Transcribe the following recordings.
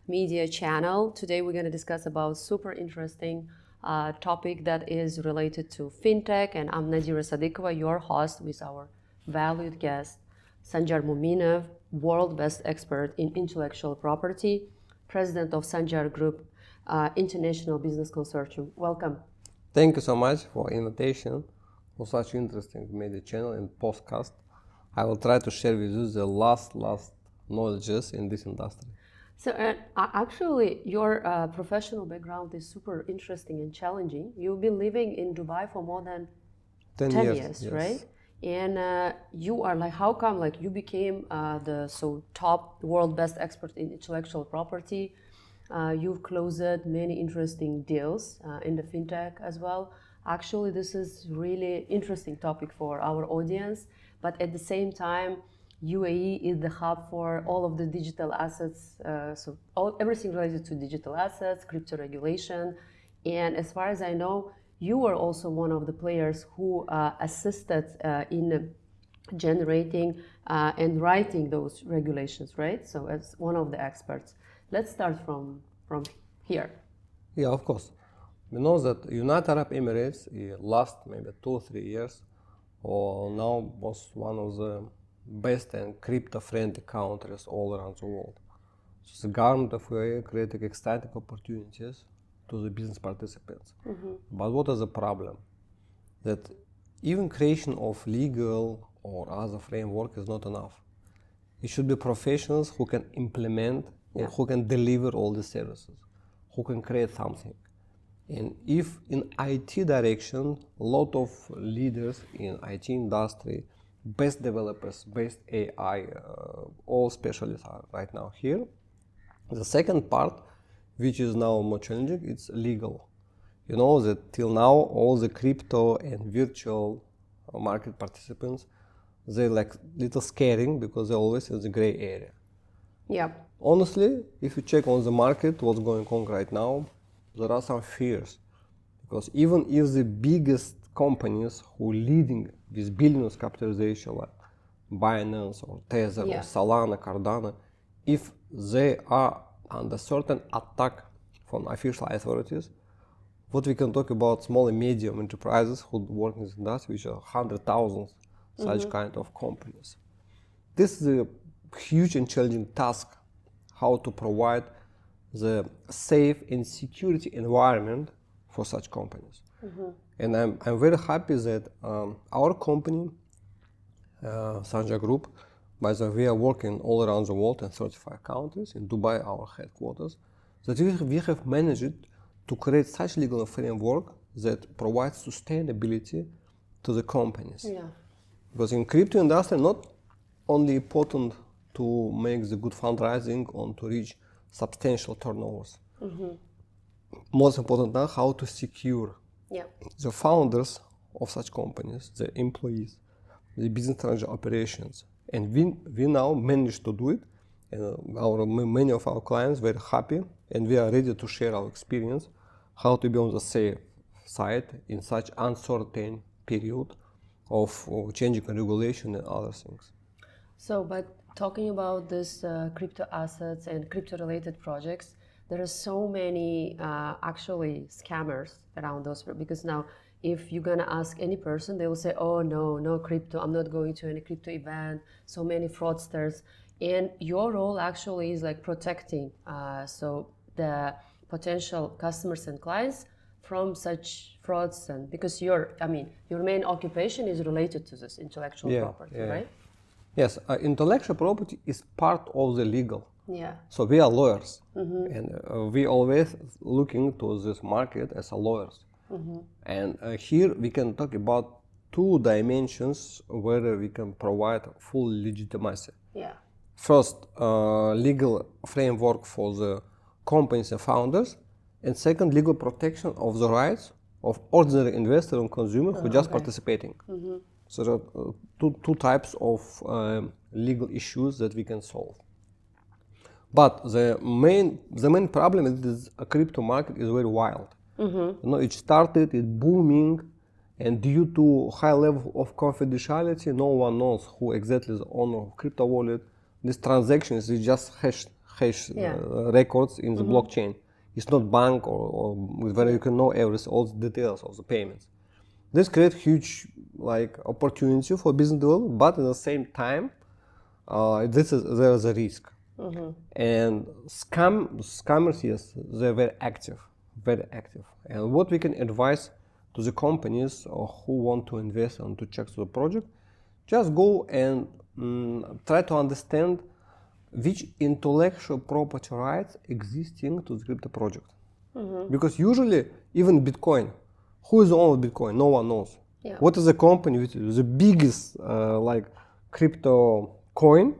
Media channel. Today we're going to discuss about super interesting topic that is related to fintech, and I'm Nadira Sadikova, your host, with our valued guest Sandjar Muminov, world best expert in intellectual property, president of Sandjar Group, international business consortium. Welcome. Thank you so much for invitation for such interesting media channel and podcast. I will try to share with you the last knowledges in this industry. So actually, your professional background is super interesting and challenging. You've been living in Dubai for more than 10 years, yes. Right? And you are like, how come like you became the top world best expert in intellectual property? You've closed many interesting deals in the fintech as well. Actually, this is really interesting topic for our audience, but at the same time, UAE is the hub for all of the digital assets, everything related to digital assets, crypto regulation. And as far as I know, you were also one of the players who assisted in generating and writing those regulations, right? So as one of the experts. Let's start from here. Yeah, of course. We know that United Arab Emirates last maybe 2 or 3 years, or now was one of the best and crypto-friendly countries all around the world. So the government of UAE created exciting opportunities to the business participants. Mm-hmm. But what is the problem? That even creation of legal or other framework is not enough. It should be professionals who can implement or who can deliver all the services, who can create something. And if in IT direction, a lot of leaders in IT industry, best developers, best AI, all specialists are right now here. The second part, which is now more challenging, it's legal. You know that till now all the crypto and virtual market participants, they're like little scaring because they're always in the gray area. Yeah. Honestly, if you check on the market, what's going on right now, there are some fears. Because even if the biggest companies who leading with billions capitalization like Binance or Tether or Solana, Cardano, if they are under certain attack from official authorities, what we can talk about small and medium enterprises who work in this industry, which are 100,000 such kind of companies. This is a huge and challenging task, how to provide the safe and security environment for such companies. Mm-hmm. And I'm very happy that our company, Sandjar Group, by the way, we are working all around the world in 35 countries, in Dubai, our headquarters, that we have managed to create such legal framework that provides sustainability to the companies. Yeah. Because in crypto industry, not only important to make the good fundraising or to reach substantial turnovers. Mm-hmm. Most important now, how to secure the founders of such companies, the employees, the business strategy operations. And we now managed to do it. And many of our clients very happy, and we are ready to share our experience, how to be on the safe side in such uncertain period of changing regulation and other things. So, but talking about this crypto assets and crypto related projects, there are so many actually scammers around those, because now if you're gonna ask any person, they will say, oh no crypto, I'm not going to any crypto event, so many fraudsters. And your role actually is like protecting so the potential customers and clients from such frauds, and because your main occupation is related to this intellectual property, right? Yes, intellectual property is part of the legal. Yeah. So we are lawyers, and we always looking to this market as a lawyers. Mm-hmm. And here we can talk about two dimensions where we can provide full legitimacy. Yeah. First, legal framework for the companies and founders, and second, legal protection of the rights of ordinary investor and consumer who just participating. So there are two types of legal issues that we can solve. But the main problem is this crypto market is very wild. You know, it started, it booming, and due to high level of confidentiality, no one knows who exactly is the owner of crypto wallet. This transaction is just hash records in the blockchain. It's not bank or where you can know all the details of the payments. This creates huge opportunity for business development, but at the same time, there is a risk. And scammers, yes, they're very active. And what we can advise to the companies who want to invest and to check the project, just go and try to understand which intellectual property rights existing to the crypto project. Because usually, even Bitcoin, who is the owner of Bitcoin? No one knows. Yeah. What is the company with the biggest crypto coin?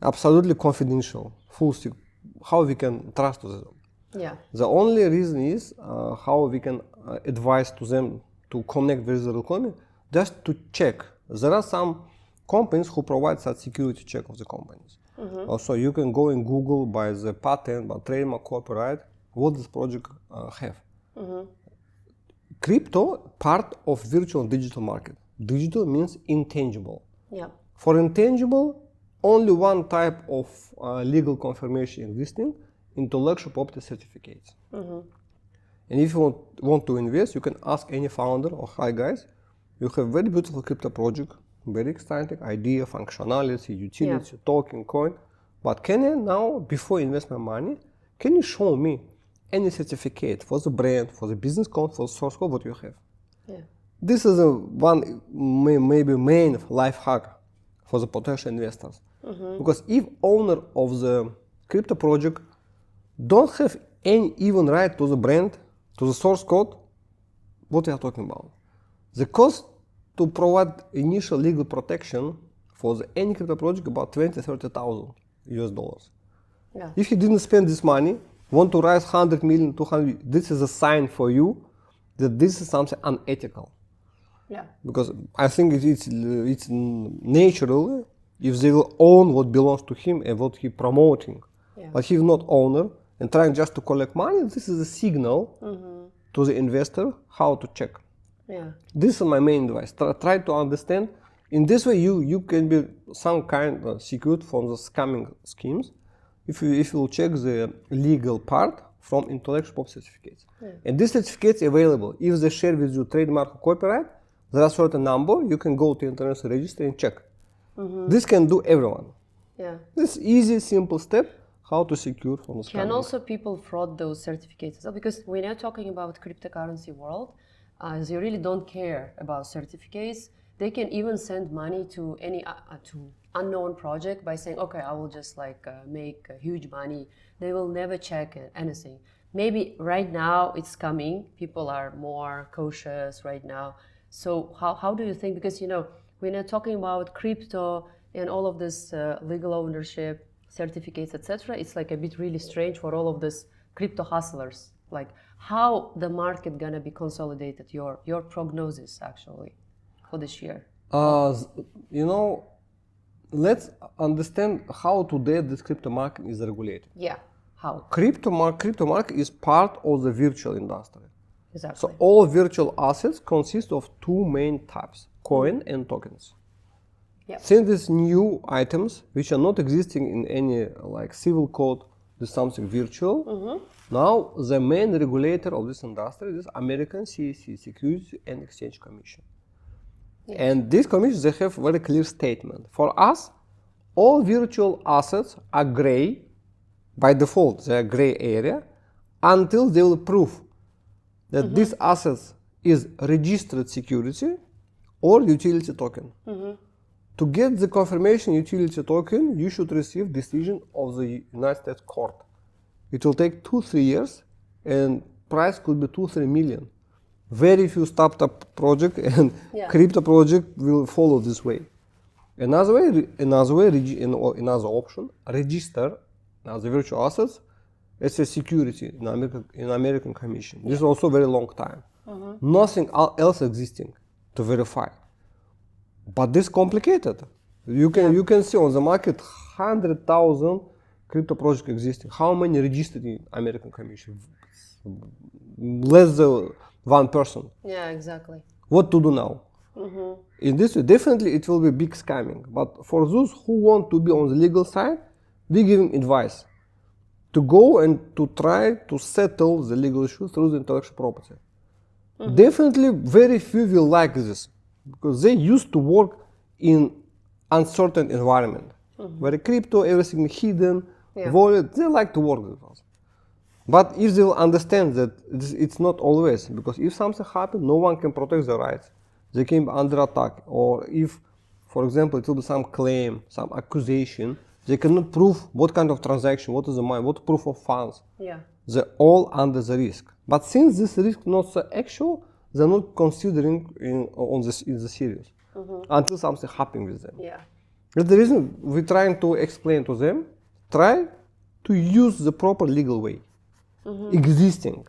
Absolutely confidential, full secret. How we can trust to them? Yeah. The only reason is how we can advise to them to connect with the economy, just to check. There are some companies who provide such security check of the companies. Also, you can go in Google by the patent, by trademark, copyright, what this project have. Crypto, part of virtual and digital market. Digital means intangible. Yeah. For intangible, only one type of legal confirmation existing, intellectual property certificates. And if you want to invest, you can ask any founder or hi guys, you have very beautiful crypto project, very exciting idea, functionality, utility, token, coin, but can you now, before invest my money, can you show me any certificate for the brand, for the business code, for the source code, what you have? Yeah. This is one maybe main life hack for the potential investors. Because if owner of the crypto project don't have any even right to the brand, to the source code, what we are talking about? The cost to provide initial legal protection for any crypto project about 20,000-30,000 US dollars. Yeah. If you didn't spend this money, want to raise 100 million, 200, this is a sign for you that this is something unethical. Yeah. Because I think it's natural if they will own what belongs to him and what he promoting. Yeah. But he's not owner and trying just to collect money, this is a signal to the investor how to check. Yeah. This is my main advice. Try to understand. In this way, you can be some kind of secured from the scamming schemes if you check the legal part from intellectual property certificates. Yeah. And these certificates available. If they share with you trademark or copyright, there are certain number, you can go to international register and check. This can do everyone. Yeah. This easy, simple step how to secure from the scamming. Can also people fraud those certificates? So because we're now talking about cryptocurrency world, as you really don't care about certificates, they can even send money to any to unknown project by saying, okay, I will just make huge money. They will never check anything. Maybe right now it's coming. People are more cautious right now. So how do you think? Because we're not talking about crypto and all of this legal ownership, certificates, etc. It's like a bit really strange for all of this crypto hustlers. Like how the market gonna be consolidated? Your prognosis actually for this year. Let's understand how today this crypto market is regulated. Yeah. How? Crypto market is part of the virtual industry. Exactly. So all virtual assets consist of two main types, coin and tokens. Yeah. Since these new items, which are not existing in any civil code, is something virtual, now the main regulator of this industry is American CSE, Securities and Exchange Commission. Yes. And this commission, they have very clear statement. For us, all virtual assets are gray. By default, they are gray area until they will prove that this asset is registered security or utility token. To get the confirmation utility token, you should receive decision of the United States court. It will take 2-3 years and price could be 2-3 million. Very few startup project and crypto project will follow this way. Another option, register as a virtual assets as a security in American Commission. This is also very long time. Nothing else existing to verify. But this complicated. You can see on the market 100,000 crypto projects existing. How many registered in American Commission? Less than 1%. Yeah, exactly. What to do now? In this way, definitely it will be big scamming. But for those who want to be on the legal side, we give them advice to go and to try to settle the legal issue through the intellectual property. Definitely very few will like this because they used to work in uncertain environment where crypto, everything hidden, wallet, they like to work with us. But if they will understand that it's not always, because if something happens, no one can protect their rights. They came under attack, or if, for example, it will be some claim, some accusation, they cannot prove what kind of transaction, what is the money, what proof of funds. Yeah. They're all under the risk. But since this risk is not so actual, they're not considering in the serious until something happens with them. Yeah. That's the reason we're trying to explain to them, try to use the proper legal way, existing.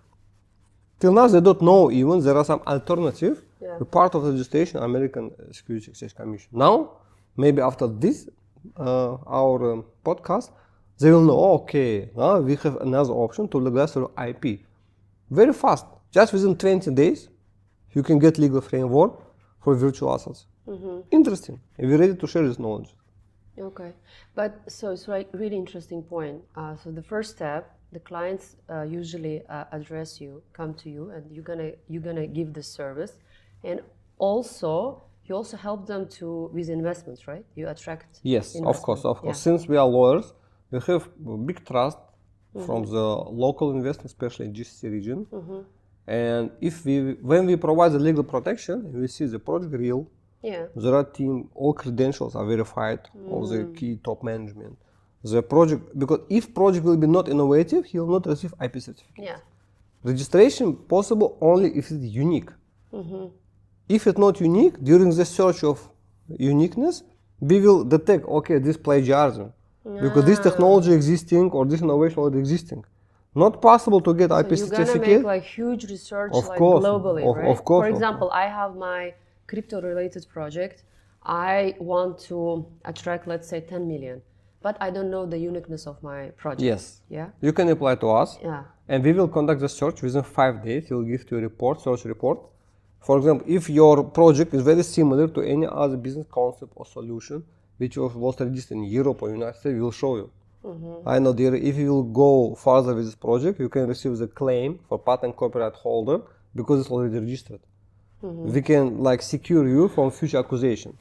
Till now they don't know even there are some alternative, part of the legislation, American Securities Exchange Commission. Now, maybe after this, our podcast, they will know, okay, now we have another option to legalize through IP. Very fast, just within 20 days, you can get legal framework for virtual assets. Interesting, and we're ready to share this knowledge. Okay, but so it's really interesting point. So the first step, the clients usually address you, come to you, and you're gonna give the service, and also you also help them with investments, right? You attract. Yes, of course. Yeah. Since we are lawyers, we have big trust from the local investors, especially in GCC region. And when we provide the legal protection, we see the project real. Yeah. There are team, all credentials are verified, all the key top management. The project, because if project will be not innovative, he will not receive IP certificate. Yeah. Registration possible only if it's unique. If it's not unique, during the search of uniqueness, we will detect, okay, this plagiarism. Because this technology existing or this innovation already existing. Not possible to get IP you're certificate. gonna make like huge research globally, right? Of course. For example, I have my crypto-related project. I want to attract, let's say, 10 million, but I don't know the uniqueness of my project. Yes. Yeah. You can apply to us. Yeah. And we will conduct the search within 5 days. We'll give you a report, search report. For example, if your project is very similar to any other business concept or solution, which was registered in Europe or United States, we will show you. I know if you will go further with this project, you can receive the claim for patent copyright holder because it's already registered. We can secure you from future accusation.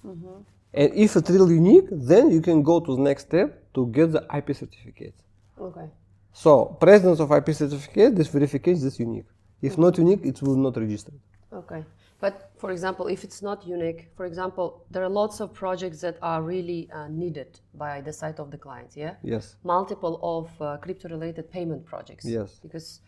And if it's really unique, then you can go to the next step to get the IP certificate. Okay. So, presence of IP certificate, this verification is unique. If not unique, it will not register. Okay. But for example, if it's not unique, for example, there are lots of projects that are really needed by the side of the clients, yeah? Yes. Multiple of crypto-related payment projects. Yes. Because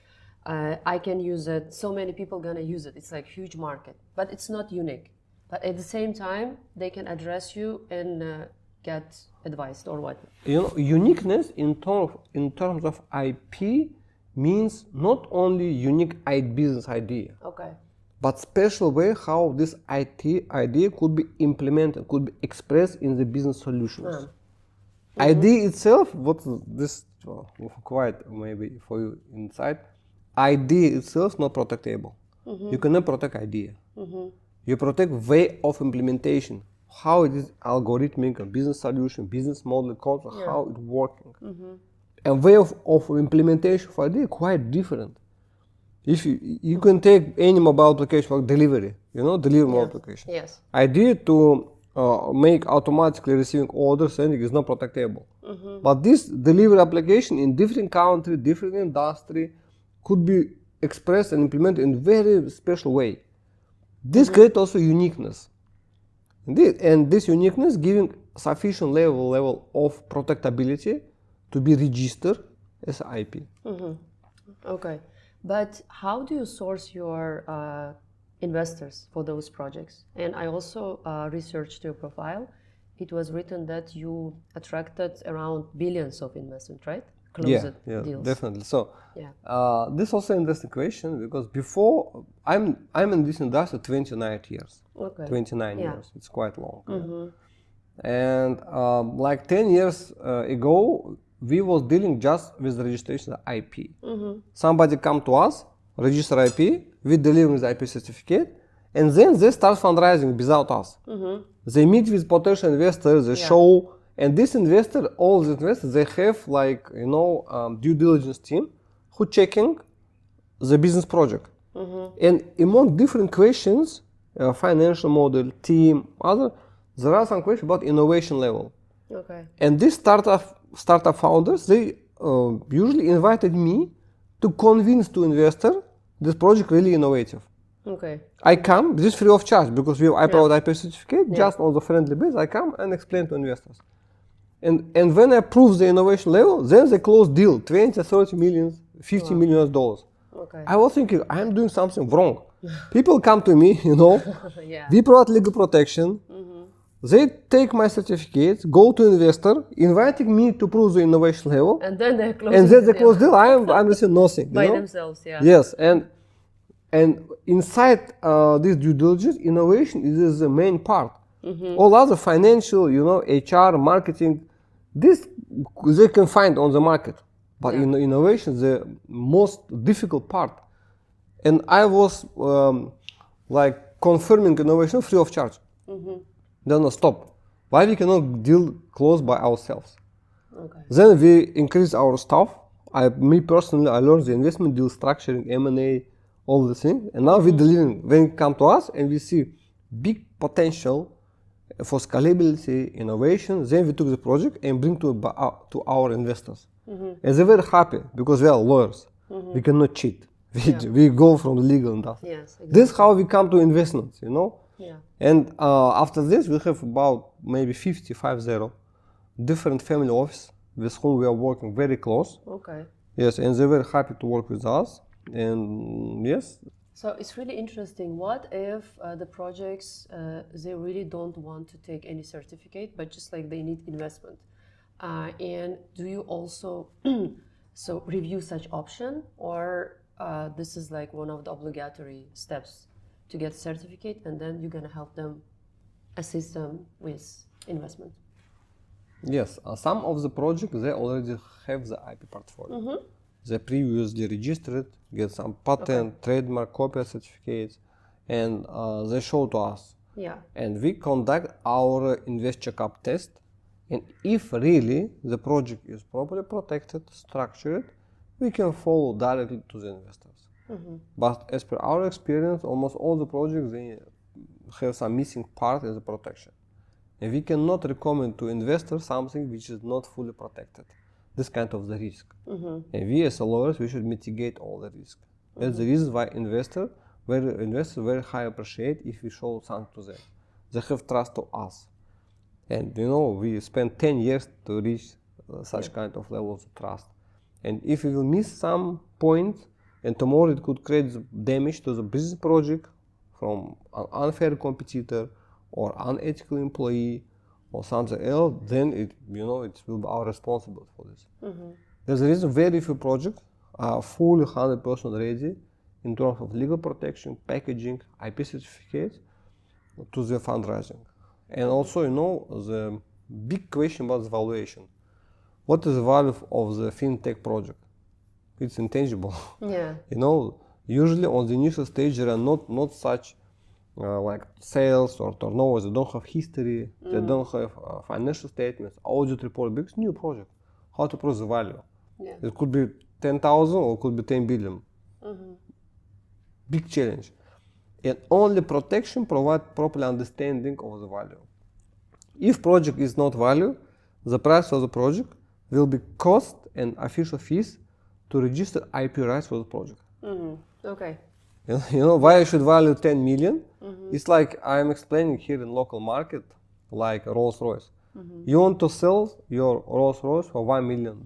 I can use it, so many people gonna use it. It's like huge market, but it's not unique. But at the same time, they can address you and get advice or what? Uniqueness in terms of IP means not only unique business idea. Okay. But special way how this IT idea could be implemented, could be expressed in the business solutions. Idea itself, what this quite maybe for you inside, idea itself not protectable. You cannot protect idea. You protect way of implementation, how it is algorithmic, a business solution, business model, concept, how it's working. And way of implementation for idea quite different. If you can take any mobile application for delivery, delivery mobile application. Yes. Idea to make automatically receiving orders, sending is not protectable. But this delivery application in different country, different industry, could be expressed and implemented in very special way. This creates also uniqueness. And this uniqueness giving sufficient level of protectability to be registered as IP. Okay. But how do you source your investors for those projects? And I also researched your profile. It was written that you attracted around billions of investment, right? closed yeah, deals. definitely. So Yeah. this is also an interesting question because before I'm in this industry 29 years. Okay. 29 Yeah. years. It's quite long. And like 10 years ago, we was dealing just with registration of IP. Somebody come to us, register IP, we deliver the IP certificate, and then they start fundraising without us. They meet with potential investors, they show, and this investor, all the investors, they have like, due diligence team who checking the business project. And among different questions, financial model, team, other, there are some questions about innovation level. Okay. And these startup founders, they usually invited me to convince to investor this project really innovative. Okay. I come, this is free of charge because I provide IP certificate, just on the friendly base, I come and explain to investors. And when I prove the innovation level, then they close deal, 20, 30 million, $50 million. Okay. I was thinking, I'm doing something wrong. People come to me, Yeah. we provide legal protection, they take my certificates, go to investor, inviting me to prove the innovation level, And then they close. and then they close deal. I'm receiving nothing. By themselves, yeah. Yes, and inside this due diligence, innovation is the main part. All other financial, HR, marketing, this they can find on the market. But in innovation, the most difficult part. And I was like confirming innovation free of charge. Then stop. Why we cannot deal close by ourselves? Okay. Then we increase our staff. Me personally, I learned the investment deal structuring, M&A, all the things. And now we delivering. When it come to us and we see big potential for scalability, innovation, then we took the project and bring to our investors. And they're very happy because we are lawyers. We cannot cheat. We go from the legal and that. Yes, exactly. This is how we come to investments, Yeah. And after this, we have about maybe 50 different family offices with whom we are working very close. Okay. Yes, and they're very happy to work with us. And yes. So it's really interesting. What if the projects, they really don't want to take any certificate, but just like they need investment? And do you also so review such option, or this is like one of the obligatory steps to get certificate, and then you're gonna help them, assist them with investment? Yes, some of the projects, they already have the IP portfolio. They previously registered, get some patent, trademark, copyright certificates, and they show to us. Yeah. And we conduct our invest checkup test. And if really the project is properly protected, structured, we can follow directly to the investors. But as per our experience, almost all the projects, they have some missing part in the protection. And we cannot recommend to investors something which is not fully protected. This kind of the risk. And we as lawyers, we should mitigate all the risk. That's the reason why investors very high appreciate if we show something to them. They have trust to us. And we spent 10 years to reach such kind of levels of trust. And if we will miss some points, and tomorrow it could create damage to the business project from an unfair competitor or unethical employee or something else, then it will be our responsibility for this. There's a reason very few projects are fully 100% ready in terms of legal protection, packaging, IP certificates to the fundraising. And also, the big question about the valuation. What is the value of the fintech project? It's intangible. Yeah. Usually on the initial stage there are not such like sales or turnovers. They don't have history. They don't have financial statements, audit report. Because new project, how to prove the value? Yeah. It could be 10,000 or it could be 10 billion. Big challenge. And only protection provides proper understanding of the value. If project is not value, the price of the project will be cost and official fees to register IP rights for the project. Okay. Why I should value 10 million? It's like I'm explaining here in local market, like Rolls-Royce. You want to sell your Rolls-Royce for $1 million,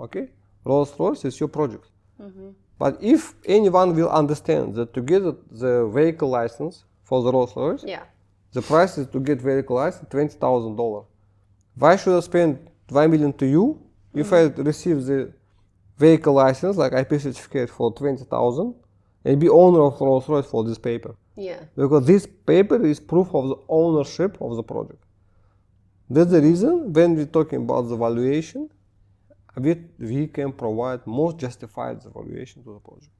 okay? Rolls-Royce is your project. But if anyone will understand that to get the vehicle license for the Rolls-Royce, the price is to get vehicle license $20,000. Why should I spend $1 million to you if I receive the vehicle license, like IP certificate for 20,000, and be owner of Rolls-Royce for this paper. Yeah. Because this paper is proof of the ownership of the project. That's the reason when we're talking about the valuation, we can provide most justified valuation to the project.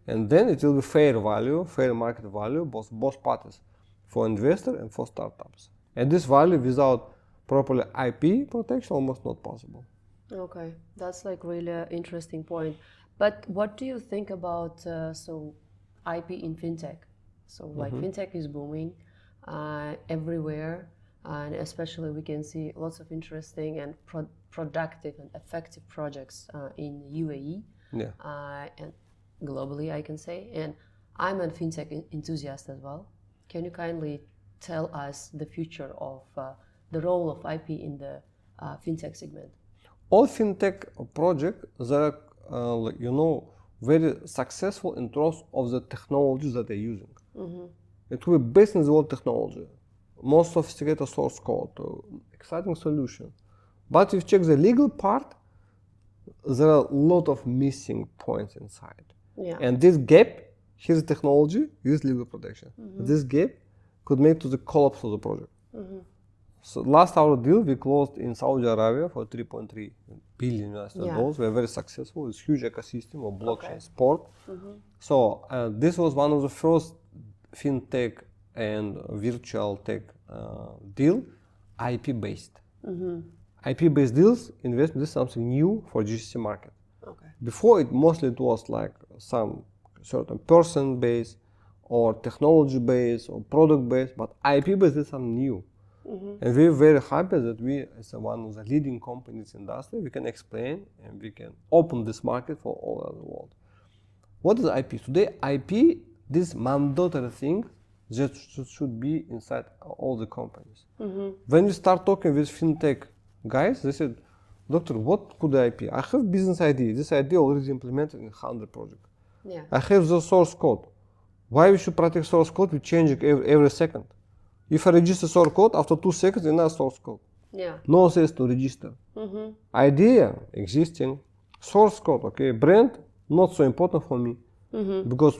And then it will be fair value, fair market value, both parties, for investor and for startups. And this value without properly IP protection almost not possible. Okay, that's like really an interesting point. But what do you think about IP in fintech? So like fintech is booming everywhere, and especially we can see lots of interesting and productive and effective projects in UAE and globally, I can say. And I'm a fintech enthusiast as well. Can you kindly tell us the future of the role of IP in the fintech segment? All fintech projects are, very successful in terms of the technologies that they're using. It will be based on the world technology, most sophisticated source code, exciting solution. But if you check the legal part, there are a lot of missing points inside. Yeah. And this gap, here's technology, here's legal protection. This gap could make to the collapse of the project. So last our deal we closed in Saudi Arabia for 3.3 billion US dollars. We are very successful. It's a huge ecosystem of blockchain sport. So this was one of the first fintech and virtual tech deal, IP based. IP based deals investment is something new for GCC market. Okay. Before it was like some certain person based or technology based or product based, but IP based is something new. And we're very happy that we, as one of the leading companies in the industry, we can explain and we can open this market for all over the world. What is IP? Today, IP, this mandatory thing that should be inside all the companies. When we start talking with fintech guys, they said, Doctor, what could IP? I have business idea. This idea already implemented in 100 projects. Yeah. I have the source code. Why we should protect source code? We change it every second. If I register source code, after 2 seconds, another source code. Yeah. No sense to register. Idea existing, source code, okay. Brand not so important for me because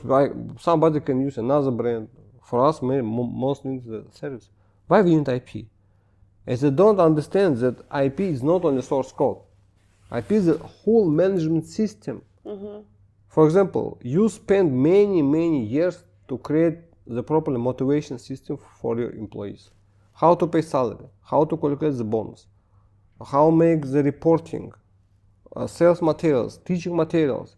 somebody can use another brand. For us, most need the service. Why we need IP? As they don't understand that IP is not only source code. IP is a whole management system. For example, you spend many years to create the proper motivation system for your employees. How to pay salary, how to calculate the bonus, how make the reporting, sales materials, teaching materials.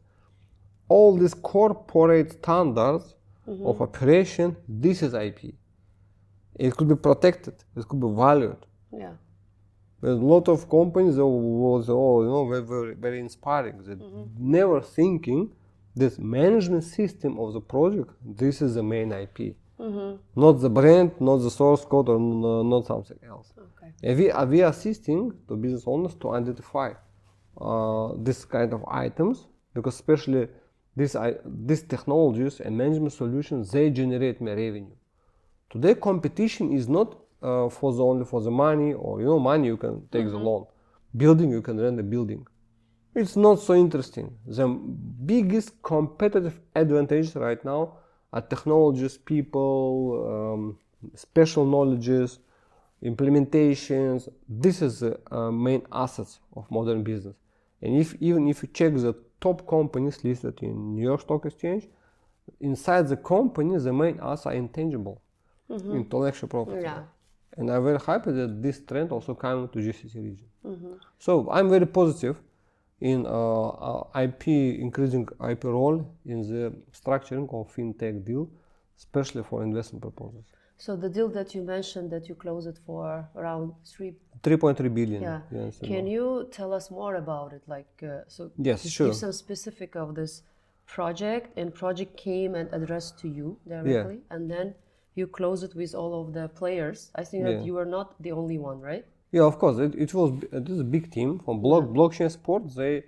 All these corporate standards of operation, this is IP. It could be protected, it could be valued. Yeah. There's a lot of companies that was very inspiring. That never thinking this management system of the project, this is the main IP. Not the brand, not the source code, or not something else. Okay. And we are assisting the business owners to identify this kind of items, because especially these technologies and management solutions, they generate more revenue. Today, competition is not only for the money, or money you can take the loan. Building, you can rent a building. It's not so interesting. The biggest competitive advantage right now are technologies, people, special knowledges, implementations. This is the main assets of modern business. And even if you check the top companies listed in New York Stock Exchange, inside the company, the main assets are intangible, intellectual property. Yeah. And I'm very happy that this trend also coming to GCC region. So I'm very positive in increasing IP role in the structuring of fintech deal, especially for investment purposes. So the deal that you mentioned that you closed it for around 3.3 billion. Yeah. Yes, Can you tell us more about it? Yes, sure. Give some specific of this project, and project came and addressed to you directly, and then you close it with all of the players. I think that you are not the only one, right? Yeah, of course. It is a big team from blockchain sport. The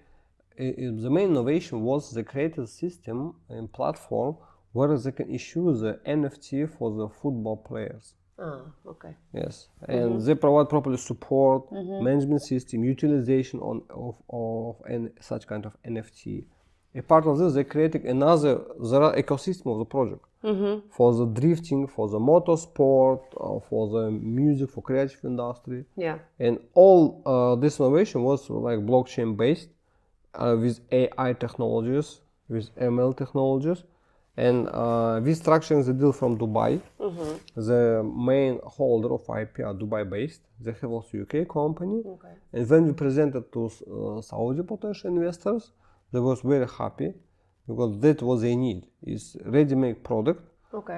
main innovation was they created a system and platform where they can issue the NFT for the football players. Ah, okay. Yes, and they provide properly support, management system, utilization of such kind of NFT. A part of this, they created there are ecosystem of the project for the drifting, for the motorsport, for the music, for creative industry. Yeah. And all this innovation was like blockchain based with AI technologies, with ML technologies. And we structuring the deal from Dubai. The main holder of IP are Dubai based. They have also UK company. Okay. And when we presented to Saudi potential investors, they was very happy because that was a need. It's ready-made product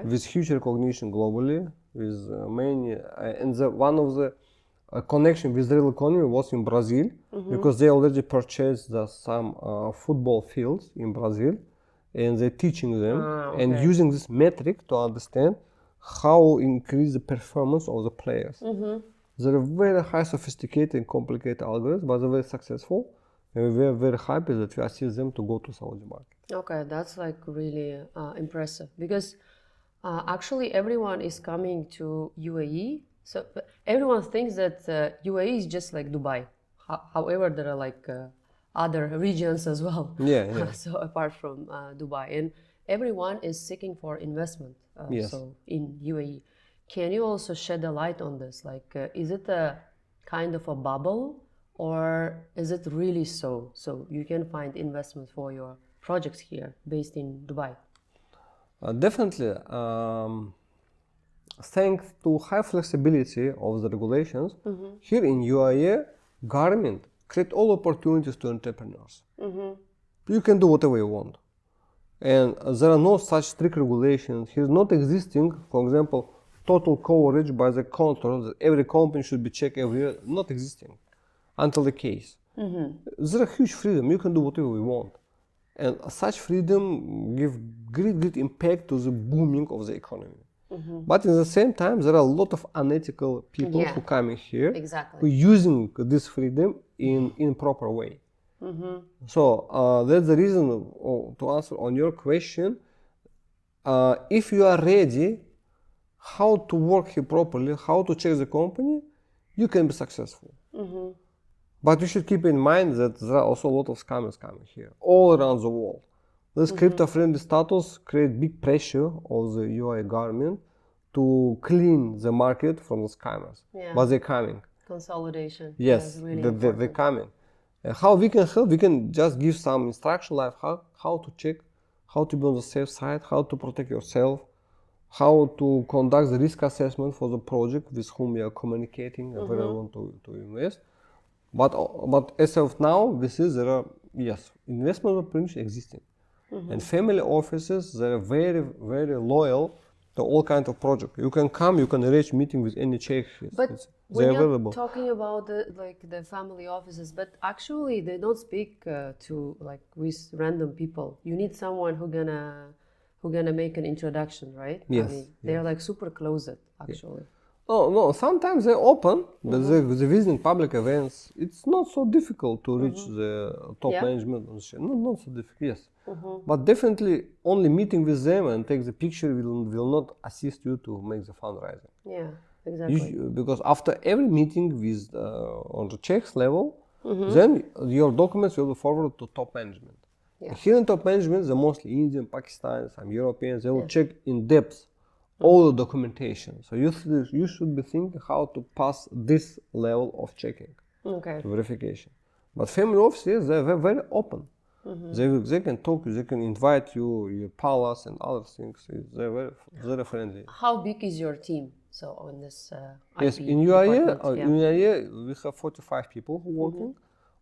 with huge recognition globally, with many. And one of the connection with the real economy was in Brazil because they already purchased some football fields in Brazil, and they're teaching them and using this metric to understand how increase the performance of the players. They're very high sophisticated and complicated algorithms, but they're very successful. And we're very happy that we assist them to go to Saudi market. Okay, that's like really impressive because actually everyone is coming to UAE. So everyone thinks that UAE is just like Dubai. However, there are like other regions as well. Yeah. So apart from Dubai, and everyone is seeking for investment. So in UAE, can you also shed a light on this? Like, is it a kind of a bubble, or is it really so? So you can find investment for your projects here based in Dubai. Definitely. Thanks to high flexibility of the regulations, here in UAE, government create all opportunities to entrepreneurs. You can do whatever you want. And there are no such strict regulations. Here is not existing, for example, total coverage by the control that every company should be checked every year. Not existing until the case. There is huge freedom. You can do whatever you want. And such freedom give great impact to the booming of the economy. But in the same time, there are a lot of unethical people who come in here, who using this freedom in proper way. So that's the reason to answer on your question. If you are ready, how to work here properly, how to check the company, you can be successful. But you should keep in mind that there are also a lot of scammers coming here, all around the world. This crypto-friendly status creates big pressure on the UAE government to clean the market from the scammers. But they're coming. Consolidation. Yes, really they're coming. How we can help? We can just give some instruction like how to check, how to be on the safe side, how to protect yourself, how to conduct the risk assessment for the project with whom you are communicating and where you want to invest. But as of now, we see there are, investment opportunities existing. And family offices, they're very, very loyal to all kinds of projects. You can come, you can arrange meeting with any sheikh. But when you're talking about the family offices, but actually they don't speak to like with random people. You need someone who gonna make an introduction, right? Yes. I mean, they're like super closed actually. No, sometimes they're open, but the visiting public events, it's not so difficult to reach the top management. Not so difficult, yes. But definitely only meeting with them and take the picture will not assist you to make the fundraising. Yeah, exactly. Because after every meeting with on the checks level, then your documents will be forwarded to top management. Here in top management, they're mostly Indian, Pakistani, some Europeans, they will check in depth all the documentation. So you should be thinking how to pass this level of checking, verification. But family offices, they're very open. They can talk, they can invite you, your palace and other things. They're very friendly. How big is your team? So on this yes, IP in UAE, we have 45 people who are working.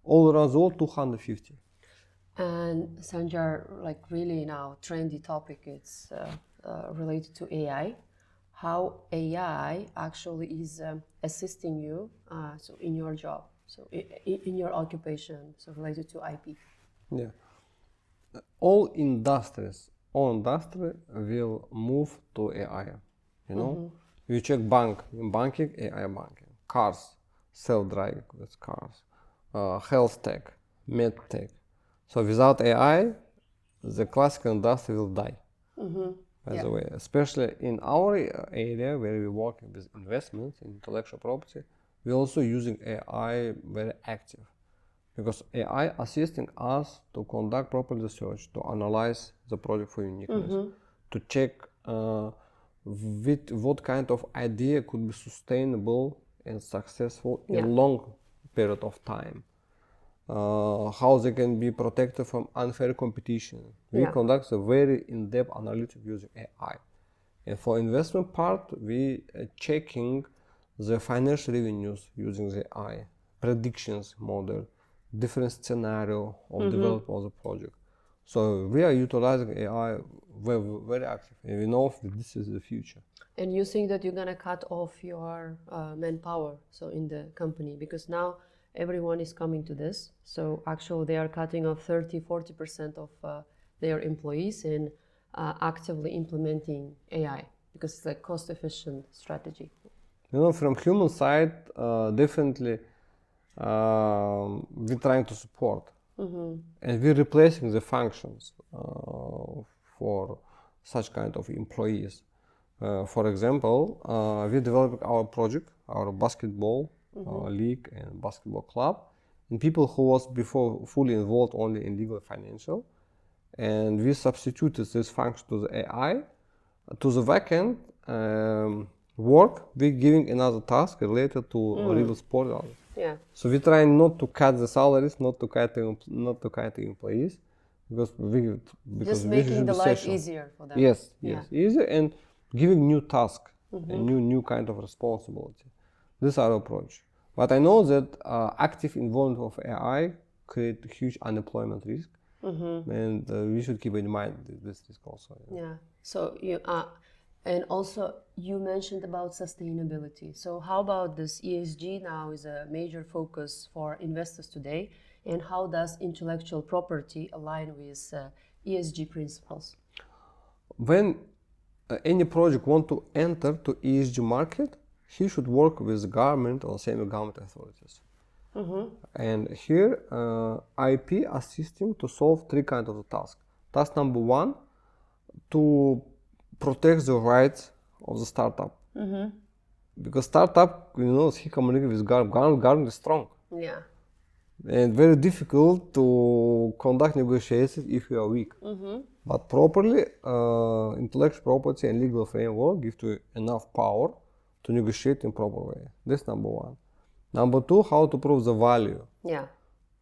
All around the world, 250. And Sandjar, like really now trendy topic, it's related to AI. How AI actually is assisting you so in your job, so in your occupation, so related to IP. Yeah, all industry will move to AI. You know, you check banking, AI banking, cars, self-driving with cars, health tech, med tech. So without AI, the classical industry will die. by the way, especially in our area where we're working with investments in intellectual property, we're also using AI very active, because AI assisting us to conduct proper research, to analyze the project for uniqueness, to check with what kind of idea could be sustainable and successful in long period of time. How they can be protected from unfair competition. We conduct a very in-depth analytic using AI. And for investment part, we are checking the financial revenues using the AI, predictions model, different scenario of development of the project. So we are utilizing AI very, very active, and we know that this is the future. And you think that you're gonna cut off your manpower, so in the company, because now everyone is coming to this. So actually they are cutting off 30-40% of their employees and actively implementing AI because it's a cost-efficient strategy. You know, from human side, definitely we're trying to support, and we're replacing the functions for such kind of employees. For example, we're developing our project, our basketball league and basketball club, and people who was before fully involved only in legal and financial, and we substituted this function to the AI. To the backend work, we're giving another task related to real sport. Yeah. So we're trying not to cut the salaries, not to cut the employees, because just making the life easier for them. Yes, easier, and giving new task, a new kind of responsibility. This is our approach. But I know that active involvement of AI create huge unemployment risk, and we should keep in mind this risk also. Yeah. So you and also you mentioned about sustainability. So how about this ESG now is a major focus for investors today, and how does intellectual property align with ESG principles? When any project want to enter to ESG market, he should work with government or semi-government authorities. And here, IP assisting to solve three kinds of tasks. Task number one, to protect the rights of the startup. Because startup, you know, he communicates with government. Government is strong. Yeah. And very difficult to conduct negotiations if you are weak. But properly, intellectual property and legal framework give you enough power to negotiate in proper way. This number one. Number two, how to prove the value. Yeah.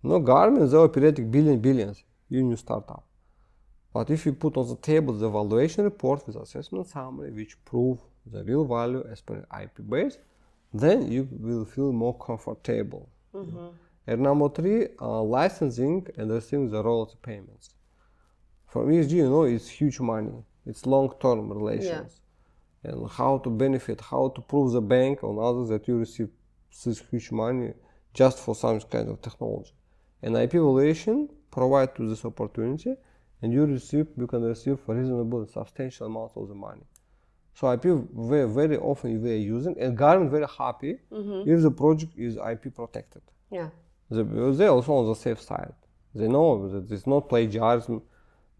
No, government, they operating billions, you new startup. But if you put on the table the valuation report with assessment summary, which prove the real value as per IP base, then you will feel more comfortable. And number three, licensing and receiving the royalty payments. For ESG, you know, it's huge money. It's long-term relations. And how to benefit, how to prove the bank or others that you receive this huge money just for some kind of technology. And IP valuation provide you this opportunity, and you can receive a reasonable, substantial amount of the money. So IP very often we are using, and government very happy if the project is IP protected. Yeah. They're also on the safe side. They know that it's not plagiarism.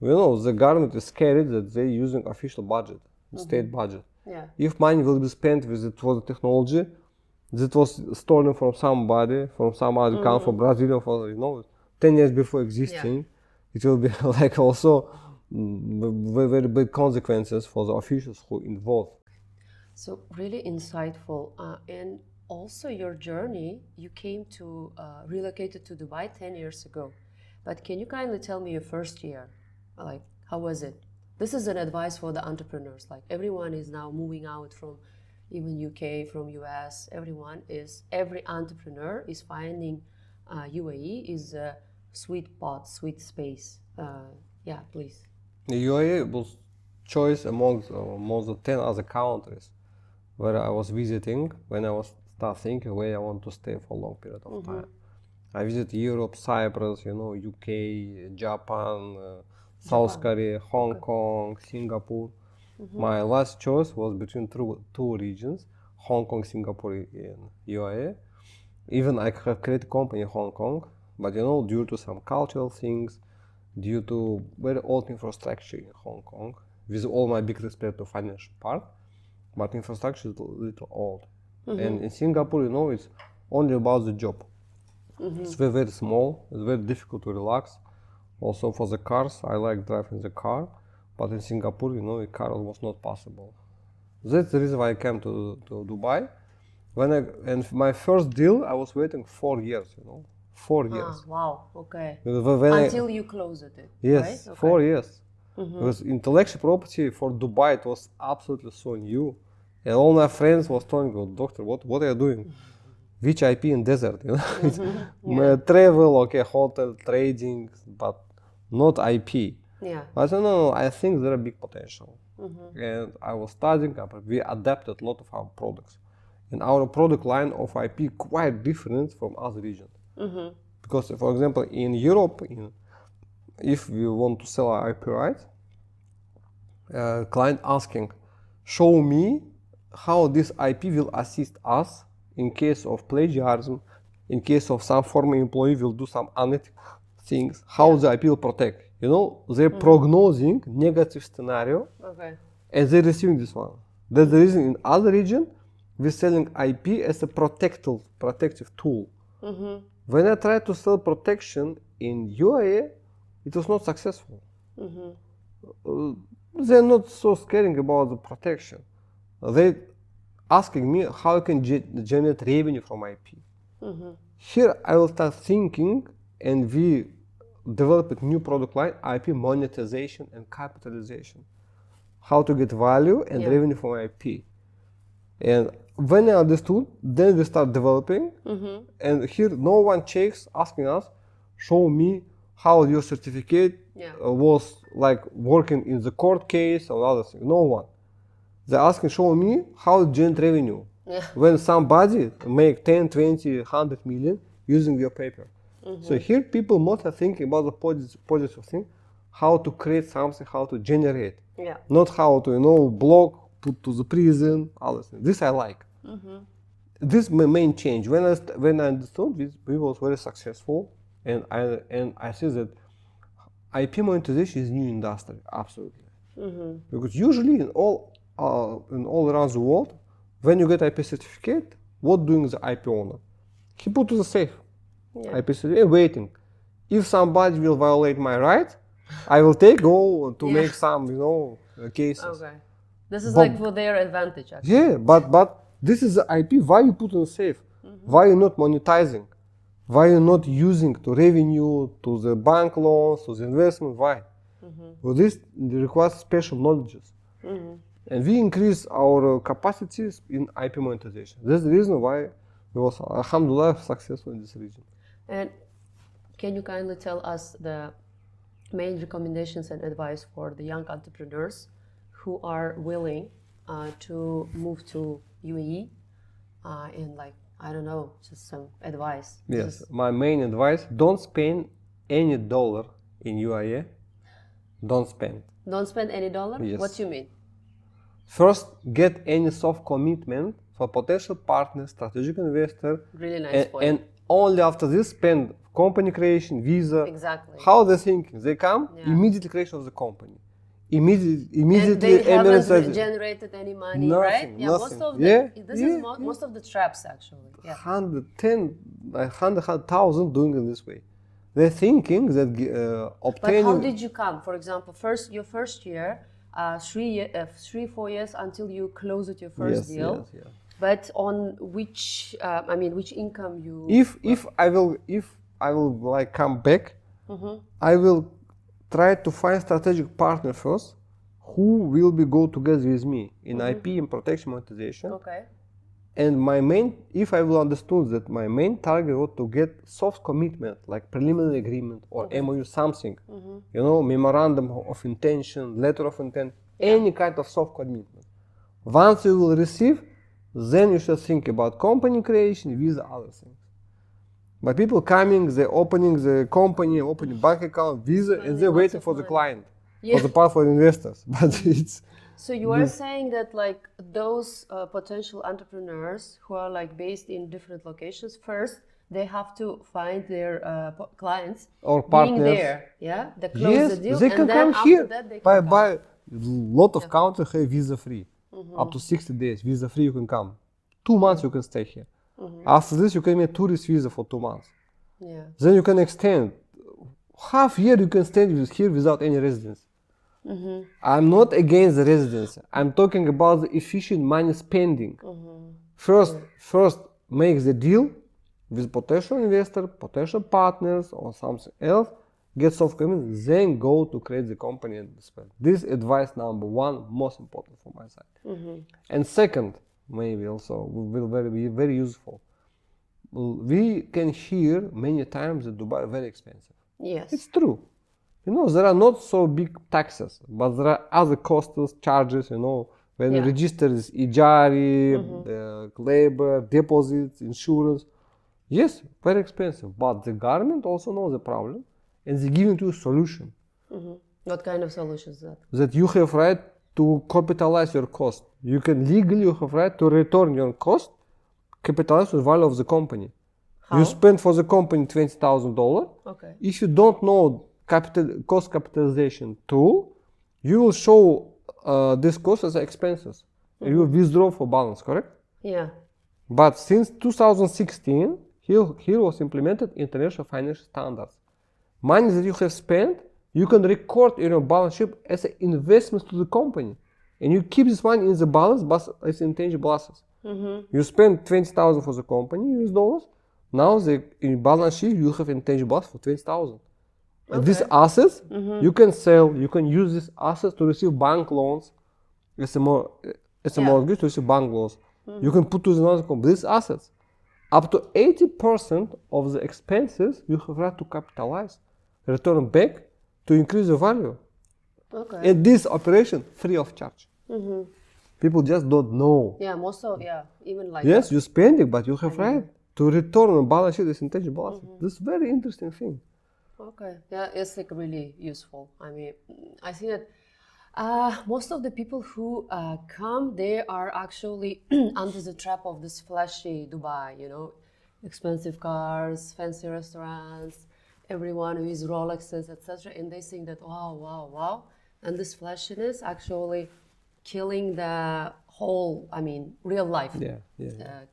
You know, the government is scared that they're using official budget, state budget. Yeah. If money will be spent with it for the technology that was stolen from somebody, from some other country, from Brazil, for 10 years before existing, it will be like also very big consequences for the officials who involved. So really insightful. And also your journey, you came to, relocated to Dubai 10 years ago. But can you kindly tell me your first year? Like, how was it? This is an advice for the entrepreneurs. Like everyone is now moving out from even UK, from US, every entrepreneur is finding UAE is a sweet spot, sweet space. Yeah, please. The UAE was choice among the 10 other countries where I was visiting when I was start thinking where I want to stay for a long period of time. I visited Europe, Cyprus, UK, Japan, South Korea, Hong Kong, Singapore. My last choice was between two regions, Hong Kong, Singapore, and UAE. Even I have created a company in Hong Kong, but due to some cultural things, due to very old infrastructure in Hong Kong, with all my big respect to financial part, but infrastructure is a little old. And in Singapore, you know, it's only about the job. It's very, very small. It's very difficult to relax. Also for the cars, I like driving the car, but in Singapore, you know, a car was not possible. That's the reason why I came to Dubai. And my first deal, I was waiting 4 years, you know, 4 years. Wow, okay. When Until you closed it, yes, right? Okay. 4 years. Because intellectual property for Dubai, it was absolutely so new. And all my friends was telling me, doctor, what are you doing? Which IP in desert, you know? Travel, okay, hotel, trading, but not IP. Yeah. I said, no, I think there are big potential. And I was studying, but we adapted a lot of our products. And our product line of IP quite different from other regions. Because, for example, in Europe, if we want to sell our IP rights, client asking, show me how this IP will assist us in case of plagiarism, in case of some former employee will do some unethical things, how the IP will protect. You know, they're prognosing negative scenario, and they're receiving this one. That's the reason in other region, we're selling IP as a protective tool. When I tried to sell protection in UAE, it was not successful. They're not so caring about the protection. They asking me how I can generate revenue from IP. Here I will start thinking, and we developed a new product line, IP monetization and capitalization. How to get value and revenue from IP. And when I understood, then we start developing. And here no one checks asking us, show me how your certificate was like working in the court case or other things. No one. They're asking, show me how to generate revenue. When somebody make 10, 20, 100 million using your paper. So here people mostly thinking about the positive thing, how to create something, how to generate. Not how to, you know, block, put to the prison, other things. This I like. This is my main change. When I understood this, we was very successful, and I see that IP monetization is new industry, absolutely. Because usually in all around the world, when you get IP certificate, what doing the IP owner? He put to the safe. IP certificate, waiting. If somebody will violate my right, I will go to make some, you know, cases. This is like for their advantage, actually. Yeah, but this is the IP. Why you put in safe? Why you not monetizing? Why you not using to revenue, to the bank loans, to the investment? Why? Well, this requires special knowledges. And we increase our capacities in IP monetization. That's the reason why we was, alhamdulillah, successful in this region. And can you kindly tell us the main recommendations and advice for the young entrepreneurs who are willing to move to UAE and, like, I don't know, just some advice? Yes, my main advice, don't spend any dollar in UAE. Don't spend. Don't spend any dollar? Yes. What do you mean? First, get any soft commitment for potential partner, strategic investor. Really nice point. And only after this, spend company creation, visa. Exactly. How they thinking? They come, immediately creation of the company. Immediately, and they haven't generated any money, nothing, right? Yeah, nothing. most of the, this is most of the traps, actually. 100,000 doing it this way. They're thinking that obtaining. But how did you come? For example, your first year, 4 years until you closed your first deal. Yes. But on which, which income you? If I will like come back, I will try to find strategic partner first, who will go together with me in IP and protection monetization. And my main, if I will understand that my main target was to get soft commitment, like preliminary agreement or MOU, something, you know, memorandum of intention, letter of intent, any kind of soft commitment. Once you will receive, then you should think about company creation with other things. But people coming, they're opening the company, opening bank account, visa, and they're waiting for the client, for the part for investors. But it's. So you are saying that, like, those potential entrepreneurs who are, like, based in different locations, first they have to find their clients or partners being there, they close the deal, they can and then come after here that they can come. lot of countries have visa free. Up to 60 days, visa free you can come. 2 months you can stay here. After this you can make tourist visa for 2 months. Yeah. Then you can extend. Half year you can stay here without any residence. I'm not against the residence. I'm talking about the efficient money spending. First make the deal with potential investor, potential partners or something else, get soft commitment, then go to create the company and spend. This advice number 1, most important from my side. And second, maybe also will be very useful. We can hear many times that Dubai is very expensive. Yes. It's true. You know, there are not so big taxes, but there are other costs, charges, you know, when you register is Ijari, labor, deposits, insurance. Yes, very expensive, but the government also knows the problem and they give you a solution. What kind of solution is that? That you have right to capitalize your cost. You can legally have right to return your cost, capitalize the value of the company. How? You spend for the company $20,000. Okay. If you don't know cost capitalization tool, you will show this cost as expenses. You will withdraw for balance, correct? Yeah. But since 2016, here was implemented international financial standards. Money that you have spent, you can record in your balance sheet as an investment to the company. And you keep this money in the balance, but as intangible assets. You spend 20,000 for the company, US dollars. Now in balance sheet, you have intangible assets for 20,000. And these assets, you can sell, you can use these assets to receive bank loans, as a mortgage to receive bank loans. You can put to another company. These assets, up to 80% of the expenses, you have right to capitalize, return back to increase the value. Okay. And this operation, free of charge. People just don't know. Yeah, most of, even like Yes, you spend it, but you have right to return on balance sheet as intangible assets. This is very interesting thing. Okay, yeah, it's like really useful. I mean, I think that most of the people who come, they are actually under the trap of this flashy Dubai, you know, expensive cars, fancy restaurants, everyone with Rolexes, etc. And they think that, wow. And this flashiness actually killing the whole, I mean, real life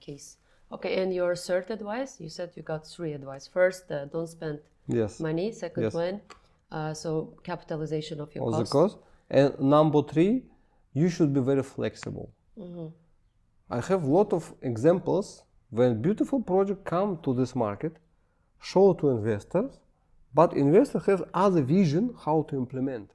case. Okay, and your third advice, you said you got 3 advice. First, don't spend money. Second one, so capitalization of your cost. And number 3, you should be very flexible. I have a lot of examples when beautiful projects come to this market, show to investors, but investor has other vision how to implement.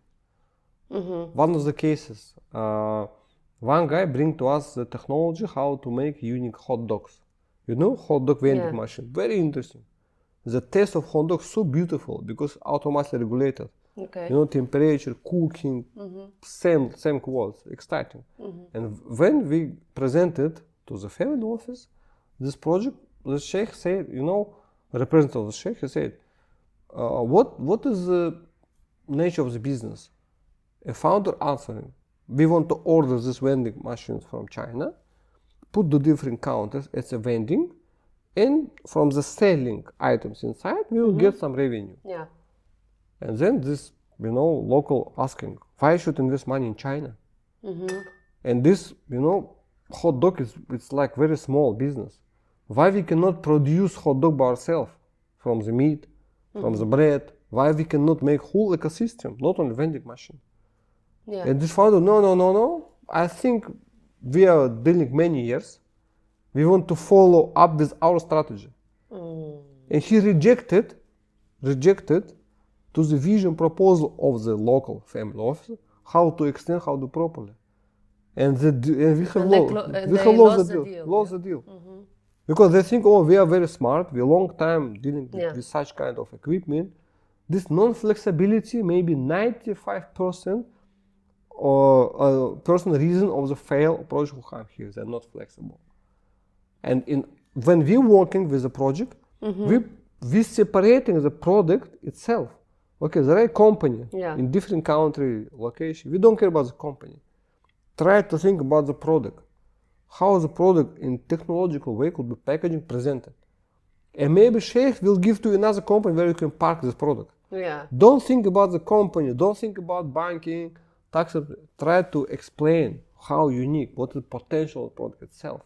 One of the cases, one guy bring to us the technology how to make unique hot dogs. You know, hot dog vending machine, very interesting. The taste of hot dog so beautiful because automatically regulated. Okay. You know, temperature, cooking, same quality, exciting. And when we presented to the family office this project, the sheikh said, you know, representative of the sheikh, he said, what is the nature of the business? A founder answering, we want to order this vending machines from China, put the different counters as a vending, and from the selling items inside, we will get some revenue. Yeah. And then this, you know, local asking, why should invest money in China? And this, you know, hot dog it's like very small business. Why we cannot produce hot dog by ourselves from the meat, from the bread? Why we cannot make whole ecosystem, not only vending machine? Yeah. And this founder, no. I think we are dealing many years. We want to follow up with our strategy. And he rejected to the vision proposal of the local family office how to extend, how to properly. And we have lost the deal. Because they think, we are very smart, we long time dealing with such kind of equipment. This non-flexibility may be 95% or personal reason of the fail project who have here. They're not flexible. And when we're working with the project, we're separating the product itself. Okay, there are a company in different country location. We don't care about the company. Try to think about the product. How the product in technological way could be packaging, presented. And maybe Sheikh will give to another company where you can park this product. Yeah. Don't think about the company. Don't think about banking. try to explain how unique, what is the potential of the product itself.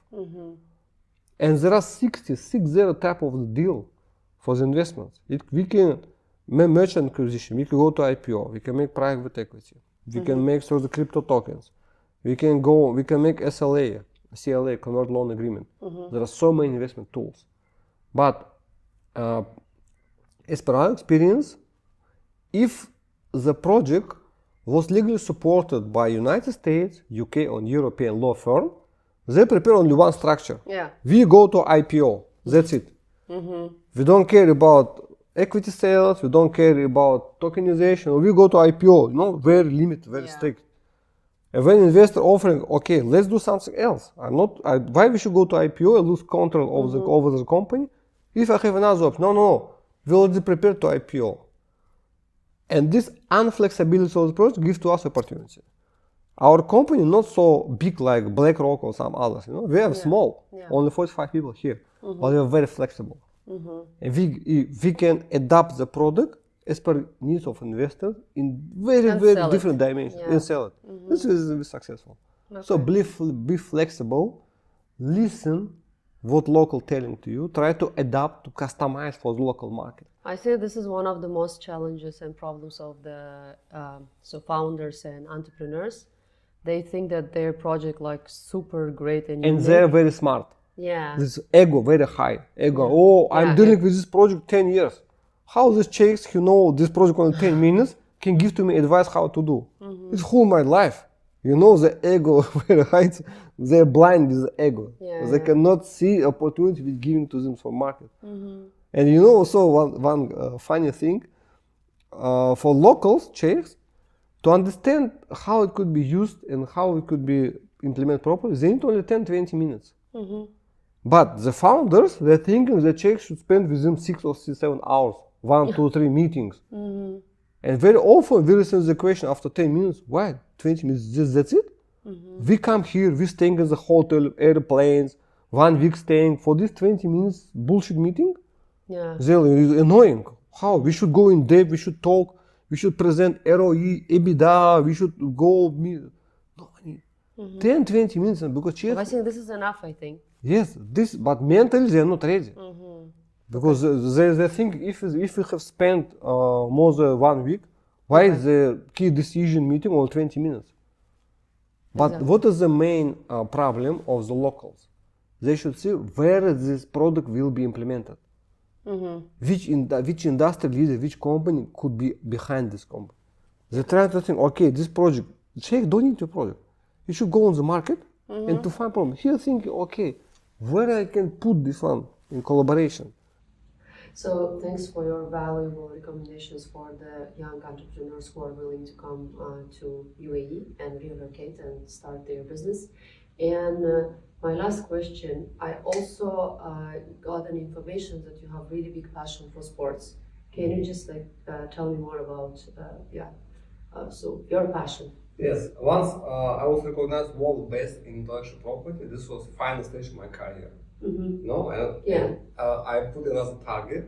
And there are 60 type of the deal for the investments. We can make merchant acquisition, we can go to IPO, we can make private equity, we can make through the crypto tokens, we can make SLA, CLA, convert loan agreement. There are so many investment tools. But as per our experience, if the project was legally supported by United States, UK, or European law firm, they prepare only one structure. Yeah. We go to IPO. That's it. We don't care about equity sales. We don't care about tokenization. We go to IPO. Very limited, very strict. And when investor offering, okay, let's do something else. Why we should go to IPO and lose control over the company? If I have another option, no, we already prepared to IPO. And this unflexibility of the project gives to us opportunity. Our company not so big like BlackRock or some others. We are small, only 45 people here, but we are very flexible. And we can adapt the product as per needs of investors in very different dimensions and sell it. This is successful. Okay. So be flexible, listen what local telling to you, try to adapt, to customize for the local market. I think this is one of the most challenges and problems of the founders and entrepreneurs. They think that their project like super great and they're very smart. Yeah. This ego very high. I'm dealing with this project 10 years. How these chicks who know this project only 10 minutes can give to me advice how to do? It's whole my life. The ego very high. They're blind with the ego. They cannot see opportunity with giving to them for market. And also one funny thing, for locals, Czechs, to understand how it could be used and how it could be implemented properly, they need only 10-20 minutes. But the founders, they're thinking the Czechs should spend with them 6 or 7 hours, 1, 2, 3 meetings. And very often we receive the question after 10 minutes, why 20 minutes, that's it? We come here, we staying in the hotel, airplanes, 1 week staying for this 20 minutes bullshit meeting? They're annoying. How? We should go in depth, we should talk, we should present ROE, EBITDA, we should go meet. No, 10-20 minutes because I think this is enough, I think. Yes, but mentally they are not ready. Because they think if we have spent more than 1 week, why is the key decision meeting only 20 minutes? But what is the main problem of the locals? They should see where this product will be implemented. Which industry leader, which company could be behind this company. They try to think, okay, this project, Czech don't need your product. You should go on the market and to find problem. Here thinking, okay, where I can put this one in collaboration. So thanks for your valuable recommendations for the young entrepreneurs who are willing to come to UAE and relocate and start their business. And my last question, I also got an information that you have really big passion for sports. Can you just tell me more about so your passion? Yes, once I was recognized world best in intellectual property. This was final stage of my career. I put another target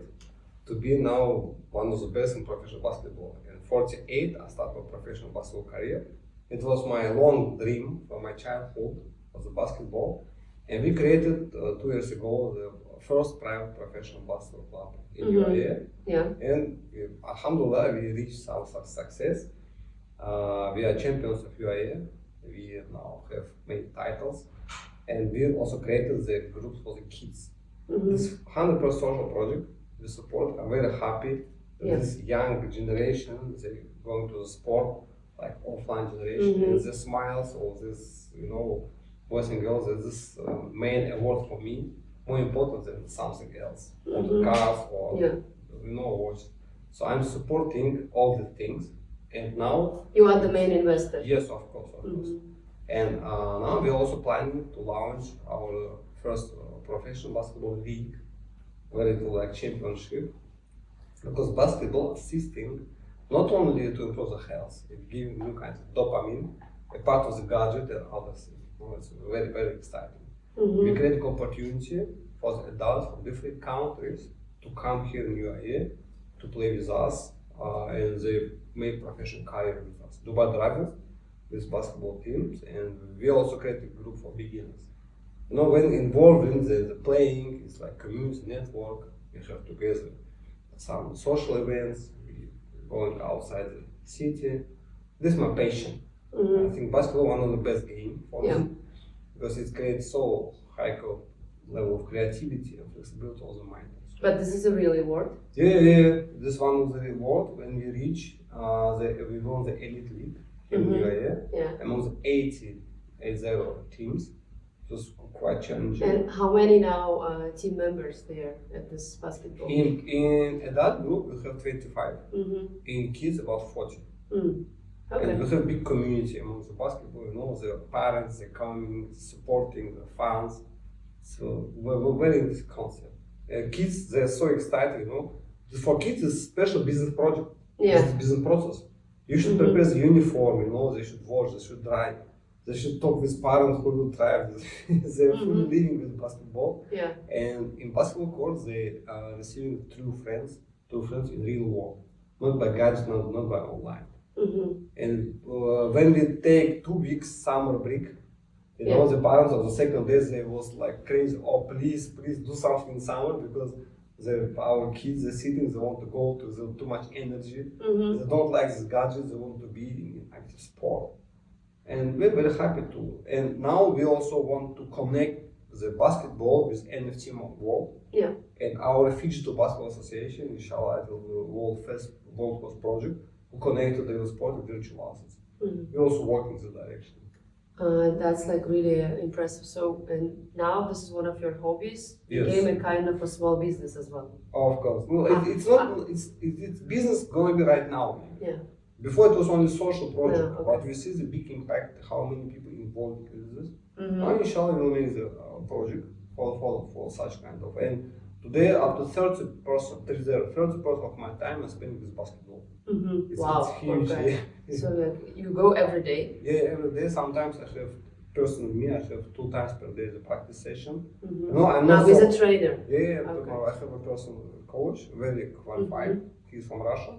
to be now one of the best in professional basketball. In 48, I started my professional basketball career. It was my long dream from my childhood of the basketball, and we created 2 years ago the first private professional basketball club in UAE. And alhamdulillah, we reached some success. We are champions of UAE. We now have many titles, and we also created the groups for the kids. This 100% social project we support. I'm very happy that this young generation, they going to the sport like offline generation, and the smiles of this, boys and girls. This main award for me more important than something else, or the cars, or watch. So I'm supporting all the things. And now you are the main investor. Yes, of course. And now we're also planning to launch our first professional basketball league, where it will like championship, because basketball assisting not only to improve the health, it gives new kinds of dopamine, a part of the gadget and other things. It's very, very exciting. We create opportunity for the adults from different countries to come here in UAE to play with us, and they make professional career with us. Dubai drivers, with basketball teams, and we also create a group for beginners. You know, when involved in the playing, it's like community network. We have together some social events, we going outside the city. This is my passion. I think basketball one of the best game for me because it creates so high level of creativity and flexibility of the mind. But this is a real reward? Yeah. This one of the reward when we reach, we won the elite league in UAE among the 80 teams. It was quite challenging. And how many now team members there at this basketball? In adult group, we have 25. In kids, about 40. Okay. And we have a big community among the basketball, you know, the parents, they're coming, supporting, the fans. So we're very in this concept. Kids, they're so excited, you know. For kids, it's a special business project, business process. You should prepare the uniform, you know, they should wash, they should dry. They should talk with parents who will drive. They're fully living with basketball. And in basketball courts, they are receiving true friends in real world, not by gadgets, not by online. And when we take 2 weeks summer break, you know, the parents on the second day, they was like crazy, oh, please do something in summer because our kids are sitting, they want to go to the too much energy. They don't like these gadgets, they want to be in active sport. And we're very happy to. And now we also want to connect the basketball with NFT world. And our Digital Basketball Association, inshallah, it will be the world-class project who connect to the sport with virtual assets. We also work in this direction. That's like really impressive. So, and now this is one of your hobbies. Yes. Became a kind of a small business as well. Of course. Well, it's business going to be right now. Before it was only social project, but we see the big impact, how many people involved in this. Now, inshallah, we'll make the project for such kind of. And today, up to 30% of my time I spend with basketball. It's huge. Okay. So like you go every day? Yeah, every day. Sometimes I have person with me. I have 2 times per day the practice session. No, I'm not. With a trainer? Yeah, I have a personal coach, very qualified. He's from Russia.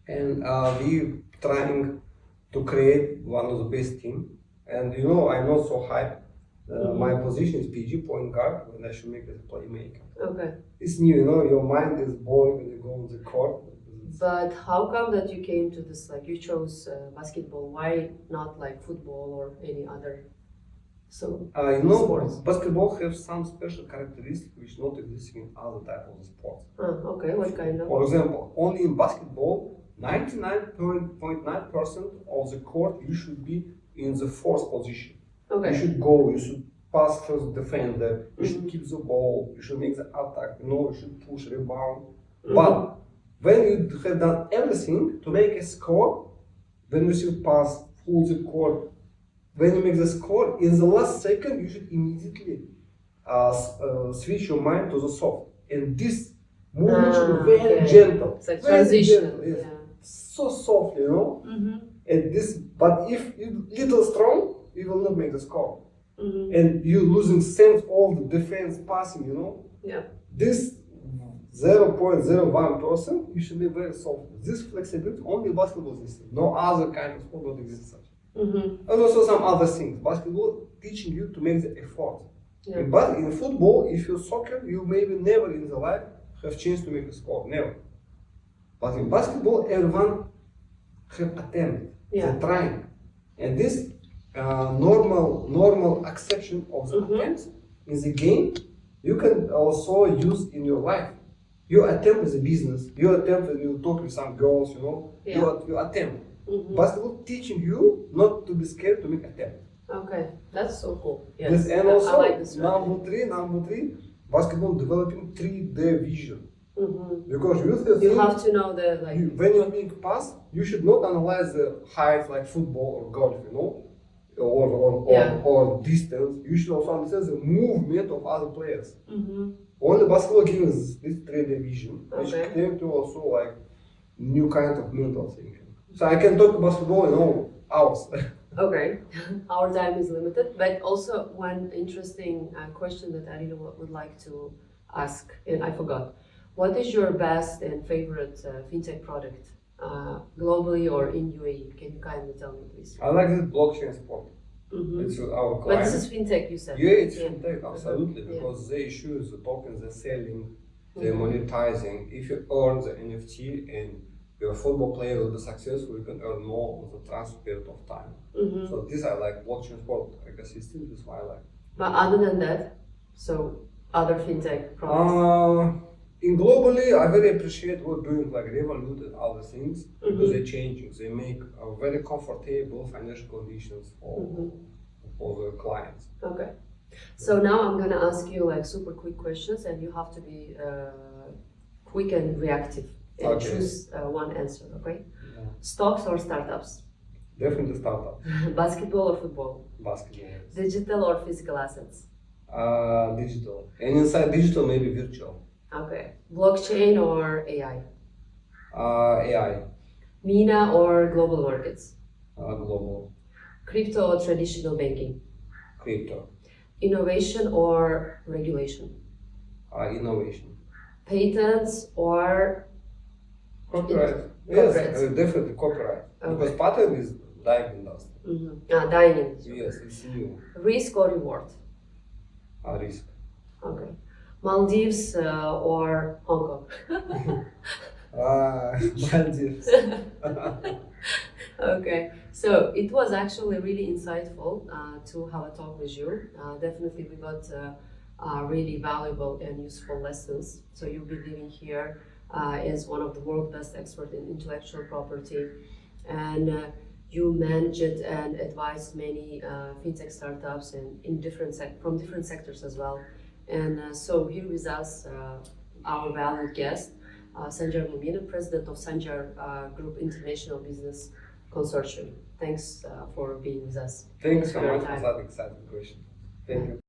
And we trying to create one of the best team. And you know, I'm not so hyped. My position is PG, point guard, and I should make it a playmaker. Okay. It's new, you know, your mind is boring when you go on the court. But how come that you came to this, like you chose basketball? Why not like football or any other you know, sports? Basketball has some special characteristics which not exist in other type of sports. Okay, what kind of? For example, only in basketball, 99.9% of the court you should be in the fourth position. Okay. You should go, you should pass first defender, you should keep the ball, you should make the attack, you know, you should push, rebound. But when you have done everything to make a score, when you should pass full the court, when you make the score, in the last second you should immediately switch your mind to the soft. And this movement should be very gentle. It's like transition. Gentle, yes. So soft, you know. And this, but if you little strong, you will not make the score. And you losing sense of the defense passing, you know. This 0.01%, you should be very soft. This flexibility only basketball exists. No other kind of sport don't exist such. And also some other things. Basketball teaching you to make the effort. But in football, if you soccer, you maybe never in the life have chance to make a score. Never. But in basketball, everyone have attempt. They're trying. And this normal acceptance of the attempts in the game, you can also use in your life. You attempt as a business, you attempt when you talk with some girls, you know, you attempt. Basketball teaching you not to be scared to make attempt. Okay, that's so cool. Yes, and also, I like this number three, basketball developing 3D vision. Because you have to know the like. When you make pass, you should not analyze the height like football or golf, you know, or distance. You should also understand the movement of other players. Only basketball gives this 3D vision, which came to also like new kind of mental thinking. So I can talk basketball, you know, hours. Okay, our time is limited, but also one interesting question that I really would like to ask, and I forgot. What is your best and favorite fintech product globally or in UAE? Can you kindly tell me, please? I like this blockchain sport. It's our But client. this is fintech, you said. Yeah, it's fintech, absolutely, Yeah. because they issue the tokens, they're selling, they're monetizing. If you earn the NFT and you're a football player will be successful, you can earn more on the transfer period of time. So this I like blockchain sport ecosystem. This is why I like. But other than that, so other fintech products. In globally, I very appreciate what doing like Revolut and other things because they're changing. They make very comfortable financial conditions for the clients. Okay. So now I'm gonna ask you like super quick questions, and you have to be quick and reactive and choose one answer. Okay. Yeah. Stocks or startups? Definitely startup. Basketball or football? Basketball. Yes. Digital or physical assets? Digital. And inside digital, maybe virtual. Okay. Blockchain or AI? AI. MENA or global markets? Global. Crypto or traditional banking? Crypto. Innovation or regulation? Innovation. Patents or Copyright. Copyright. Yes, definitely copyright. Okay. Because patent is dying industry. dying industry? Yes, it's new. Risk or reward? Risk. Okay. Maldives or Hong Kong? Maldives. Okay, so it was actually really insightful to have a talk with you. Definitely we got really valuable and useful lessons. So you'll be living here as one of the world's best experts in intellectual property, and you managed and advised many fintech startups and in from different sectors as well. And so here with us, our valued guest, Sandjar Muminov, President of Sandjar Group International Business Consortium. Thanks for being with us. Thanks so for your much for time. that exciting question. Thank you.